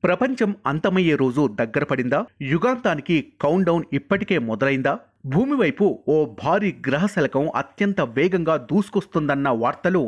ప్రపంచం అంతమయ్యే రోజు దగ్గర పడిందా? యుగాంతానికి కౌంట్ డౌన్ ఇప్పటికే మొదలైందా? భూమి వైపు ఓ భారీ గ్రహశకలం అత్యంత వేగంగా దూసుకొస్తుందన్న వార్తలు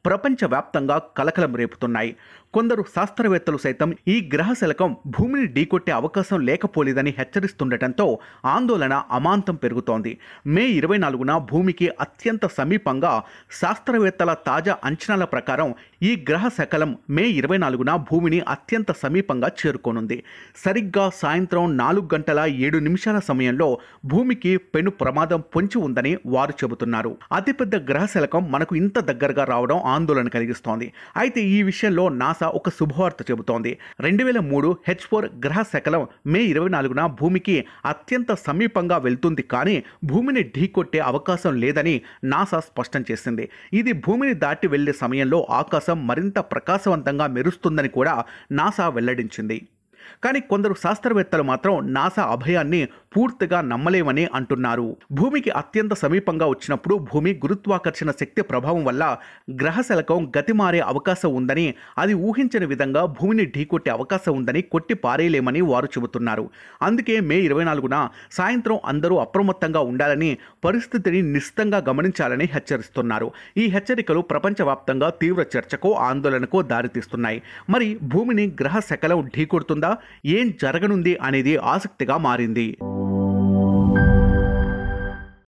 ప్రపంచవ్యాప్తంగా కలకలం రేపుతున్నాయి. కొందరు శాస్త్రవేత్తలు సైతం ఈ గ్రహశకలం భూమిని ఢీకొట్టే అవకాశం లేకపోలేదని హెచ్చరిస్తుండటంతో ఆందోళన అమాంతం పెరుగుతోంది. మే 24న భూమికి అత్యంత సమీపంగా శాస్త్రవేత్తల తాజా అంచనాల ప్రకారం ఈ గ్రహశకలం మే 24న భూమిని అత్యంత సమీపంగా చేరుకోనుంది. సరిగ్గా సాయంత్రం 4:07 సమయంలో భూమికి పెను ప్రమాదం పొంచి ఉందని వారు చెబుతున్నారు. అతిపెద్ద గ్రహశకలం మనకు ఇంత దగ్గరగా రావడం ఆందోళన కలిగిస్తోంది. అయితే ఈ విషయంలో నాసా ఒక శుభవార్త చెబుతోంది. 2003 H4 గ్రహశకలం మే 24న భూమికి అత్యంత సమీపంగా వెళ్తుంది, కానీ భూమిని ఢీకొట్టే అవకాశం లేదని నాసా స్పష్టం చేసింది. ఇది భూమిని దాటి వెళ్లే సమయంలో ఆకాశం మరింత ప్రకాశవంతంగా మెరుస్తుందని కూడా నాసా వెల్లడించింది. కానీ కొందరు శాస్త్రవేత్తలు మాత్రం నాసా అభయాన్ని పూర్తిగా నమ్మలేమని అంటున్నారు. భూమికి అత్యంత సమీపంగా వచ్చినప్పుడు భూమి గురుత్వాకర్షణ శక్తి ప్రభావం వల్ల గ్రహశకలం గతి మారే అవకాశం ఉందని, అది ఊహించని విధంగా భూమిని ఢీకొట్టే అవకాశం ఉందని కొట్టి పారేయలేమని వారు చెబుతున్నారు. అందుకే మే 24న సాయంత్రం అందరూ అప్రమత్తంగా ఉండాలని, పరిస్థితిని నిశ్చితంగా గమనించాలని హెచ్చరిస్తున్నారు. ఈ హెచ్చరికలు ప్రపంచవ్యాప్తంగా తీవ్ర చర్చకు, ఆందోళనకు దారితీస్తున్నాయి. మరి భూమిని గ్రహశకలం ఢీకొడుతుందా? ఏం జరగనుంది అనేది ఆసక్తిగా మారింది.